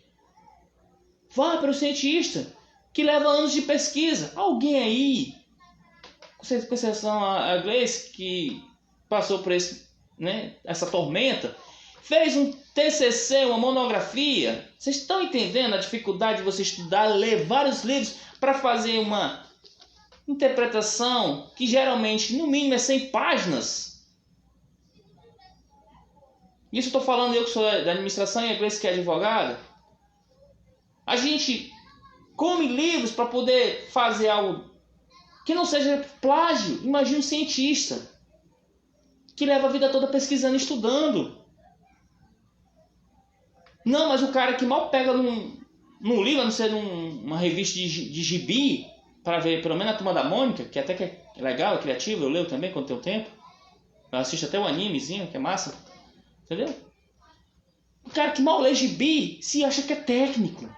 Vá para o cientista, que leva anos de pesquisa. Alguém aí, com exceção a Gleice, que passou por essa tormenta, fez um TCC, uma monografia. Vocês estão entendendo a dificuldade de você estudar, ler vários livros para fazer uma interpretação que geralmente, no mínimo, é 100 páginas? Isso eu estou falando eu que sou da administração e a Gleice que é advogada. A gente come livros para poder fazer algo que não seja plágio. Imagine um cientista que leva a vida toda pesquisando e estudando. Não, mas o cara que mal pega num livro, a não ser numa revista de gibi, para ver pelo menos a Turma da Mônica, que até que é legal, é criativo, eu leio também quando tenho tempo. Eu assisto até o animezinho, que é massa. Entendeu? O cara que mal lê gibi se acha que é técnico.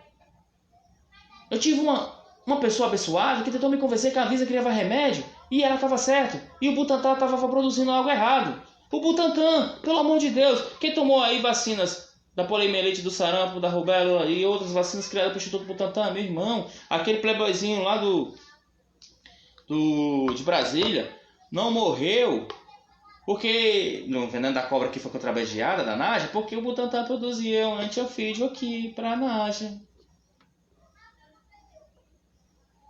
Eu tive uma pessoa abençoada que tentou me convencer que a Anvisa criava remédio e ela estava certa. E o Butantan estava produzindo algo errado. O Butantan, pelo amor de Deus, quem tomou aí vacinas da poliomielite, do sarampo, da rubéola e outras vacinas criadas pelo Instituto Butantan, meu irmão, aquele playboyzinho lá de Brasília, não morreu porque, no Veneno da Cobra que foi contrabandeada da Naja, porque o Butantan produzia um antiofídio aqui para a Naja.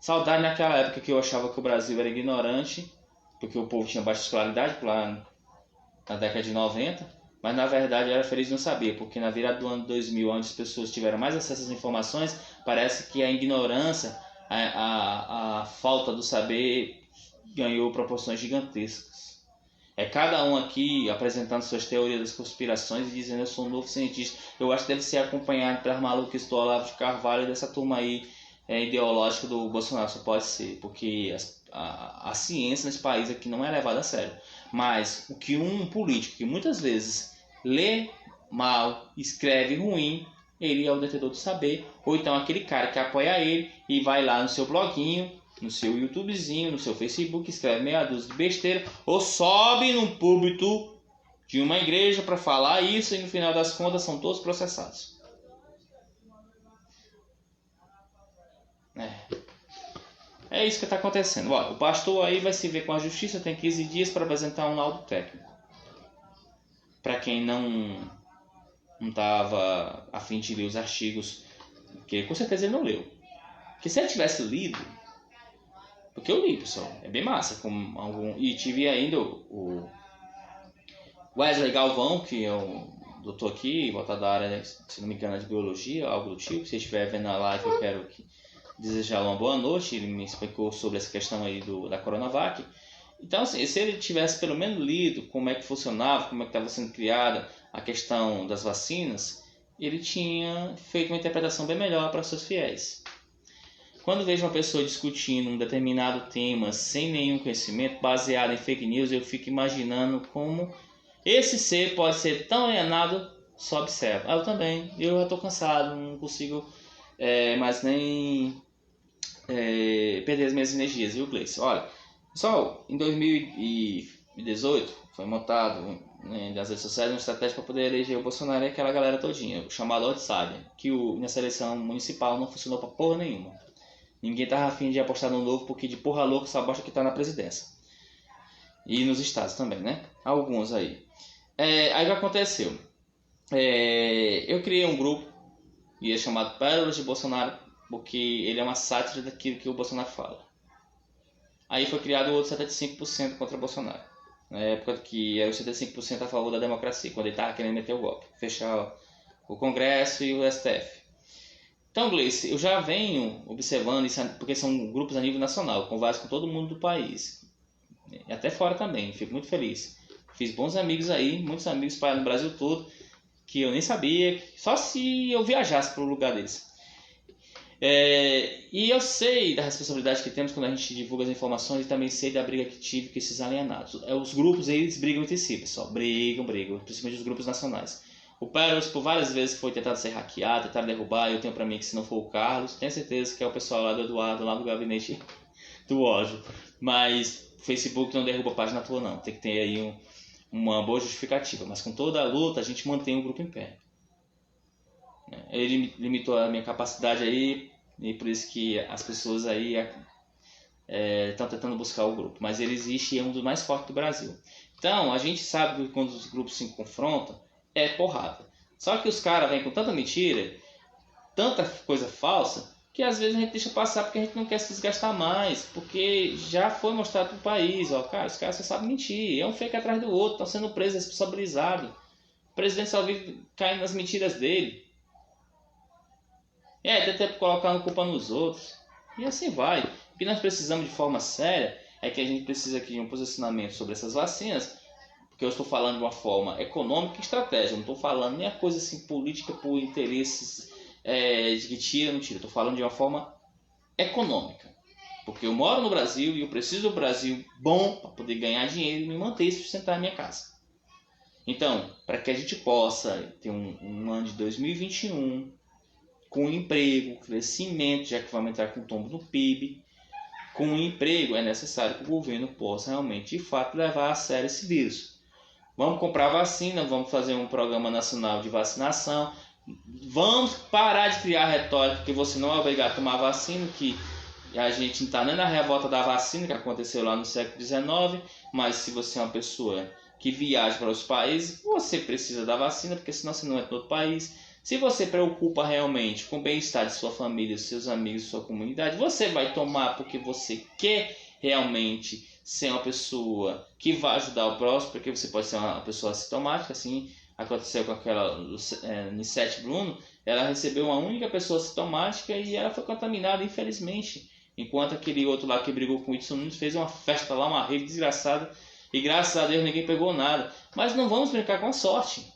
Saudade naquela época que eu achava que o Brasil era ignorante, porque o povo tinha baixa escolaridade, lá na década de 90, mas na verdade eu era feliz de não saber, porque na virada do ano 2000, onde as pessoas tiveram mais acesso às informações, parece que a ignorância, a falta do saber ganhou proporções gigantescas. É cada um aqui apresentando suas teorias das conspirações e dizendo eu sou um novo cientista. Eu acho que deve ser acompanhado pelas malucas do Olavo de Carvalho e dessa turma aí ideológica do Bolsonaro, só pode ser, porque a ciência nesse país aqui não é levada a sério. Mas o que um político que muitas vezes lê mal, escreve ruim, ele é o detentor do saber, ou então aquele cara que apoia ele e vai lá no seu bloguinho, no seu YouTubezinho, no seu Facebook, escreve meia dúzia de besteira, ou sobe num púlpito de uma igreja para falar isso e no final das contas são todos processados. É isso que está acontecendo. Olha, o pastor aí vai se ver com a justiça, tem 15 dias para apresentar um laudo técnico. Para quem não estava a fim de ler os artigos, porque com certeza ele não leu. Porque se ele tivesse lido, porque eu li, pessoal, é bem massa. E tive ainda o Wesley Galvão, que é um doutor aqui, voltado da área, se não me engano, de biologia, algo do tipo. Se estiver vendo a live, eu quero desejar uma boa noite. Ele me explicou sobre essa questão aí da Coronavac. Então, assim, se ele tivesse pelo menos lido como é que funcionava, como é que estava sendo criada a questão das vacinas, ele tinha feito uma interpretação bem melhor para seus fiéis. Quando vejo uma pessoa discutindo um determinado tema sem nenhum conhecimento, baseado em fake news, eu fico imaginando como esse ser pode ser tão alienado, só observa. Eu também, eu já estou cansado, não consigo mais nem perder as minhas energias, viu, Gleice? Olha, pessoal, em 2018 foi montado nas redes sociais uma estratégia para poder eleger o Bolsonaro e aquela galera todinha, o chamado outsider, que nessa eleição municipal não funcionou para porra nenhuma. Ninguém tava afim de apostar no novo, porque de porra louca só aposta que tá na presidência. E nos estados também, né? Alguns aí. Aí o que aconteceu? Eu criei um grupo, e é chamado Pérolas de Bolsonaro, porque ele é uma sátira daquilo que o Bolsonaro fala. Aí foi criado o outro 75% contra Bolsonaro. Na época que era o 75% a favor da democracia, quando ele tava querendo meter o golpe. Fechar o Congresso e o STF. Então, Gleice, eu já venho observando isso, porque são grupos a nível nacional, eu converso com todo mundo do país, e até fora também, fico muito feliz. Fiz bons amigos aí, muitos amigos espalhados no Brasil todo, que eu nem sabia, só se eu viajasse para o lugar deles. E eu sei da responsabilidade que temos quando a gente divulga as informações e também sei da briga que tive com esses alienados. Os grupos eles brigam entre si, pessoal. Brigam, principalmente os grupos nacionais. O Peros, por várias vezes, foi tentado ser hackeado, tentado derrubar. Eu tenho pra mim que se não for o Carlos, tenho certeza que é o pessoal lá do Eduardo, lá do gabinete do ódio. Mas o Facebook não derruba a página tua, não. Tem que ter aí uma boa justificativa. Mas com toda a luta, a gente mantém o grupo em pé. Ele limitou a minha capacidade aí, e por isso que as pessoas aí estão tentando buscar o grupo. Mas ele existe e é um dos mais fortes do Brasil. Então, a gente sabe que quando os grupos se confrontam, é porrada. Só que os caras vêm com tanta mentira, tanta coisa falsa, que às vezes a gente deixa passar porque a gente não quer se desgastar mais, porque já foi mostrado pro país, ó, cara, os caras só sabem mentir, é um fake atrás do outro, estão sendo presos, responsabilizados. O presidente só vive caindo nas mentiras dele. Tem tempo colocando culpa nos outros. E assim vai. O que nós precisamos de forma séria é que a gente precisa aqui de um posicionamento sobre essas vacinas, porque eu estou falando de uma forma econômica e estratégica, não estou falando nem a coisa assim política por interesses de que tira ou não tira, estou falando de uma forma econômica. Porque eu moro no Brasil e eu preciso do Brasil bom para poder ganhar dinheiro e me manter e sustentar a minha casa. Então, para que a gente possa ter um ano de 2021 com emprego, crescimento, já que vamos entrar com tombo no PIB, com emprego é necessário que o governo possa realmente, de fato, levar a sério esse vírus. Vamos comprar vacina, vamos fazer um programa nacional de vacinação, vamos parar de criar retórica que você não é obrigado a tomar vacina, que a gente não está nem na revolta da vacina, que aconteceu lá no século XIX, mas se você é uma pessoa que viaja para os países, você precisa da vacina, porque senão você não entra no outro país. Se você preocupa realmente com o bem-estar de sua família, seus amigos, sua comunidade, você vai tomar porque você quer realmente ser uma pessoa que vai ajudar o próximo, porque você pode ser uma pessoa assintomática, assim aconteceu com aquela Nissete Bruno, ela recebeu uma única pessoa assintomática e ela foi contaminada, infelizmente, enquanto aquele outro lá que brigou com o Whitson Nunes fez uma festa lá, uma rede desgraçada, e graças a Deus ninguém pegou nada. Mas não vamos brincar com a sorte.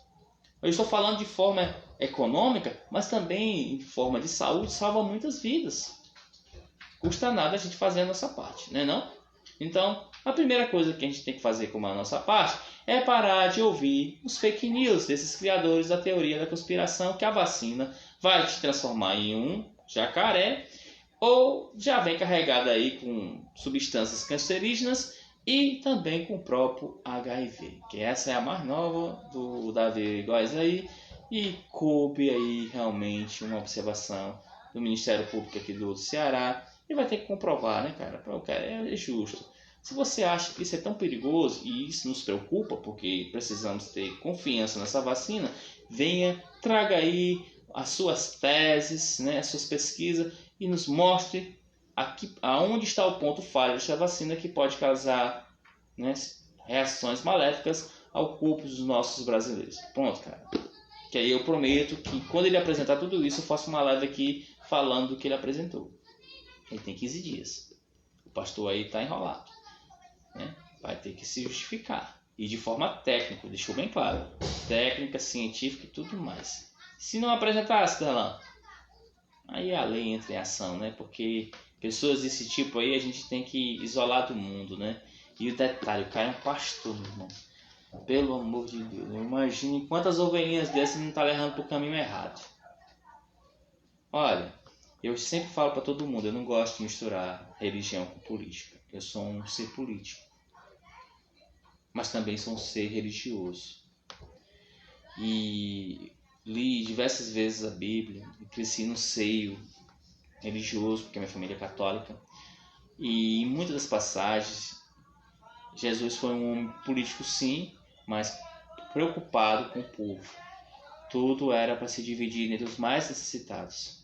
Eu estou falando de forma econômica, mas também em forma de saúde, salva muitas vidas. Custa nada a gente fazer a nossa parte, né não? Então, a primeira coisa que a gente tem que fazer como a nossa parte é parar de ouvir os fake news desses criadores da teoria da conspiração que a vacina vai te transformar em um jacaré ou já vem carregada aí com substâncias cancerígenas e também com o próprio HIV, que essa é a mais nova do Davi Góes aí, e coube aí realmente uma observação do Ministério Público aqui do Ceará, e vai ter que comprovar, né, cara? É justo. Se você acha que isso é tão perigoso e isso nos preocupa, porque precisamos ter confiança nessa vacina, venha, traga aí as suas teses, né, as suas pesquisas e nos mostre aqui, aonde está o ponto falho dessa vacina que pode causar, né, reações maléficas ao corpo dos nossos brasileiros. Pronto, cara. Que aí eu prometo que quando ele apresentar tudo isso, eu faço uma live aqui falando do que ele apresentou. Ele tem 15 dias. O pastor aí está enrolado, né? Vai ter que se justificar. E de forma técnica, deixou bem claro. Técnica, científica e tudo mais. Se não apresentasse, Darlan, aí a lei entra em ação, né? Porque pessoas desse tipo aí a gente tem que isolar do mundo, né? E o detalhe, o cara é um pastor, meu irmão. Pelo amor de Deus, imagine quantas ovelhinhas dessas não tá levando pro caminho errado. Olha, eu sempre falo para todo mundo, eu não gosto de misturar religião com política. Eu sou um ser político, mas também sou um ser religioso. E li diversas vezes a Bíblia, cresci no seio religioso, porque minha família é católica. E em muitas das passagens, Jesus foi um homem político sim, mas preocupado com o povo. Tudo era para se dividir entre os mais necessitados.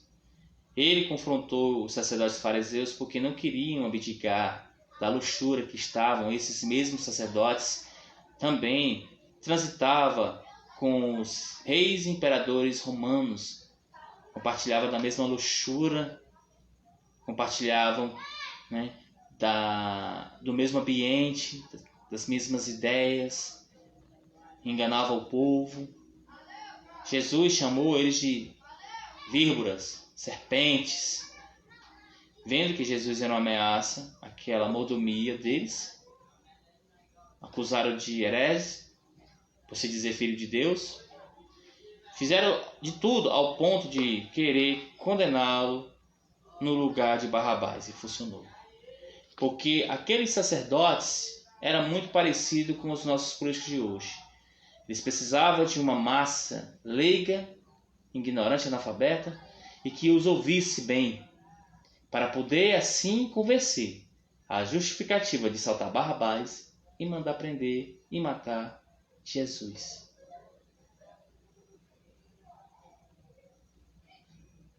Ele confrontou os sacerdotes fariseus porque não queriam abdicar da luxúria que estavam. Esses mesmos sacerdotes também transitava com os reis e imperadores romanos, compartilhavam da mesma luxúria, compartilhavam, né, do mesmo ambiente, das mesmas ideias. enganava o povo. Jesus chamou eles de víboras, serpentes. Vendo que Jesus era uma ameaça, aquela mordomia deles, acusaram de herege, por se dizer filho de Deus. Fizeram de tudo ao ponto de querer condená-lo no lugar de Barrabás, e funcionou. Porque aqueles sacerdotes eram muito parecidos com os nossos políticos de hoje. Eles precisavam de uma massa leiga, ignorante, analfabeta, e que os ouvisse bem, para poder assim convencer a justificativa de soltar Barrabás e mandar prender e matar Jesus.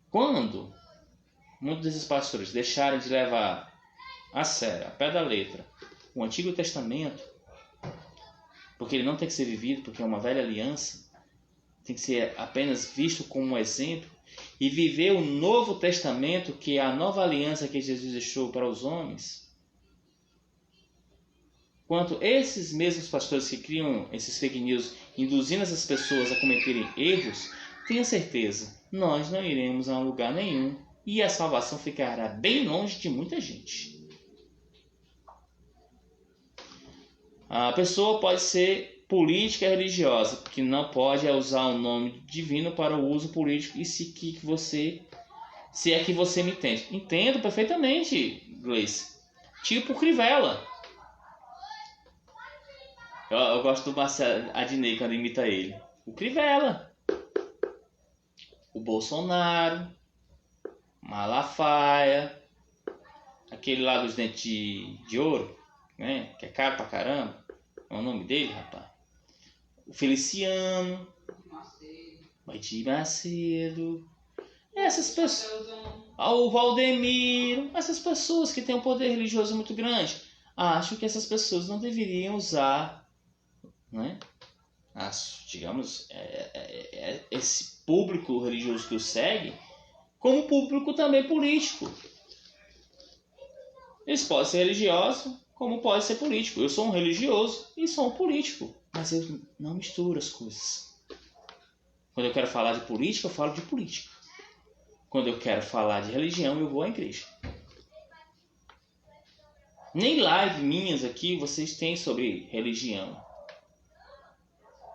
Quando muitos desses pastores deixarem de levar a sério, a pé da letra, o Antigo Testamento, porque ele não tem que ser vivido, porque é uma velha aliança, tem que ser apenas visto como um exemplo, e viver o Novo Testamento, que é a nova aliança que Jesus deixou para os homens. Quanto esses mesmos pastores que criam esses fake news, induzindo essas pessoas a cometerem erros, tenha certeza, nós não iremos a lugar nenhum e a salvação ficará bem longe de muita gente. A pessoa pode ser política e religiosa, porque não pode usar o nome divino para o uso político, e se é que você me entende. Entendo perfeitamente, Gleice. Tipo Crivella. Eu gosto do Marcelo Adnet quando imita ele. O Crivella. O Bolsonaro. Malafaia. Aquele lá dos dentes de ouro, né? Que é caro pra caramba. É o nome dele, rapaz. O Feliciano. Edir Macedo. Essas pessoas. O Valdemiro. Essas pessoas que têm um poder religioso muito grande. Acho que essas pessoas não deveriam usar, né? Digamos, esse público religioso que o segue, como público também político. Eles podem ser religiosos, como pode ser político. Eu sou um religioso e sou um político, mas eu não misturo as coisas. Quando eu quero falar de política, eu falo de política. Quando eu quero falar de religião, eu vou à igreja. Nem live minhas aqui vocês têm sobre religião.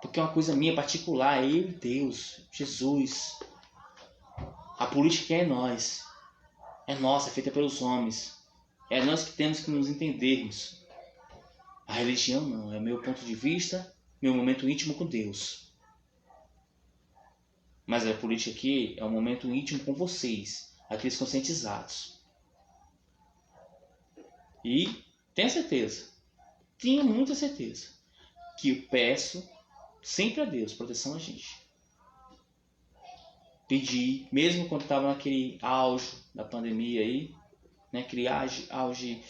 Porque é uma coisa minha particular, eu e Deus, Jesus. A política é nós. É nossa, é feita pelos homens. É nós que temos que nos entendermos. A religião não, é meu ponto de vista, meu momento íntimo com Deus. Mas a política aqui é um momento íntimo com vocês, aqueles conscientizados. E tenha muita certeza, que eu peço sempre a Deus proteção a gente. Pedi, mesmo quando estava naquele auge da pandemia aí, né, aquele auge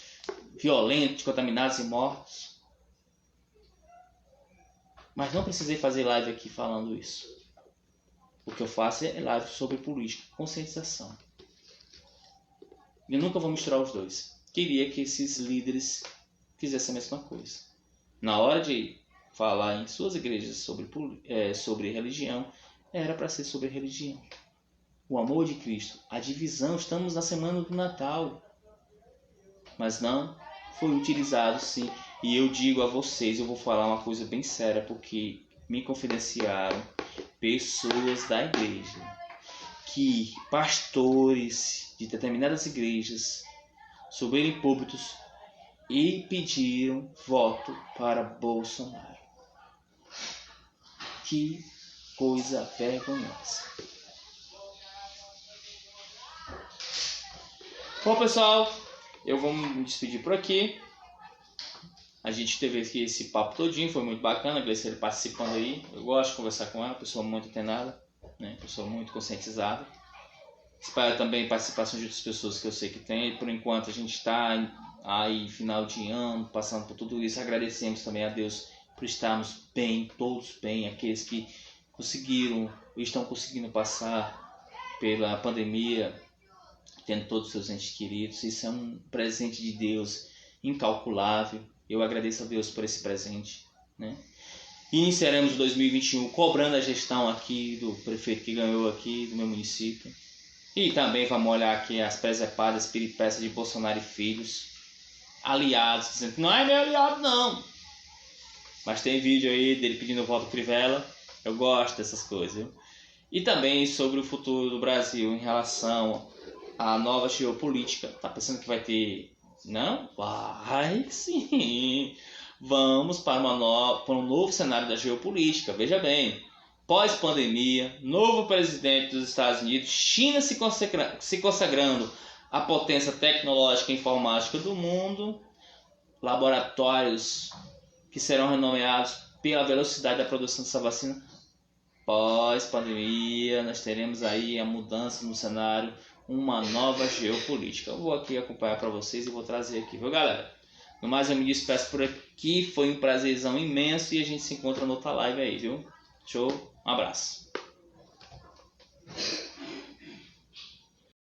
violento de contaminados e mortos. Mas não precisei fazer live aqui falando isso. O que eu faço é live sobre política, conscientização. Eu nunca vou misturar os dois. Queria que esses líderes fizessem a mesma coisa. Na hora de falar em suas igrejas sobre religião, era para ser sobre religião. O amor de Cristo, a divisão, estamos na semana do Natal. Mas não foi utilizado, sim. E eu digo a vocês, eu vou falar uma coisa bem séria, porque me confidenciaram pessoas da igreja, que pastores de determinadas igrejas subiram em púlpitos e pediram voto para Bolsonaro. Que coisa vergonhosa. Bom, pessoal, eu vou me despedir por aqui. A gente teve aqui esse papo todinho, foi muito bacana, a Gleice participando aí. Eu gosto de conversar com ela, pessoa muito antenada, né? Pessoa muito conscientizada. Espero também participação de outras pessoas que eu sei que tem. Por enquanto a gente está aí final de ano, passando por tudo isso. Agradecemos também a Deus por estarmos bem, todos bem, aqueles que conseguiram ou estão conseguindo passar pela pandemia, tendo todos os seus entes queridos. Isso é um presente de Deus incalculável. Eu agradeço a Deus por esse presente, né? Iniciaremos 2021 cobrando a gestão aqui do prefeito que ganhou aqui do meu município. E também vamos olhar aqui as presepadas peripécias de Bolsonaro e filhos, aliados, dizendo que não é meu aliado não. Mas tem vídeo aí dele pedindo voto Crivella. Eu gosto dessas coisas, viu? E também sobre o futuro do Brasil em relação à nova geopolítica. Tá pensando que vai ter... Não? Vai sim. Vamos para um novo cenário da geopolítica. Veja bem, pós-pandemia, novo presidente dos Estados Unidos, China se consagrando a potência tecnológica e informática do mundo, laboratórios que serão renomeados pela velocidade da produção dessa vacina. Pós-pandemia, nós teremos aí a mudança no cenário, uma nova geopolítica. Eu vou aqui acompanhar para vocês e vou trazer aqui, viu, galera? No mais, eu me despeço por aqui. Foi um prazerzão imenso e a gente se encontra na outra live aí, viu? Show? Um abraço.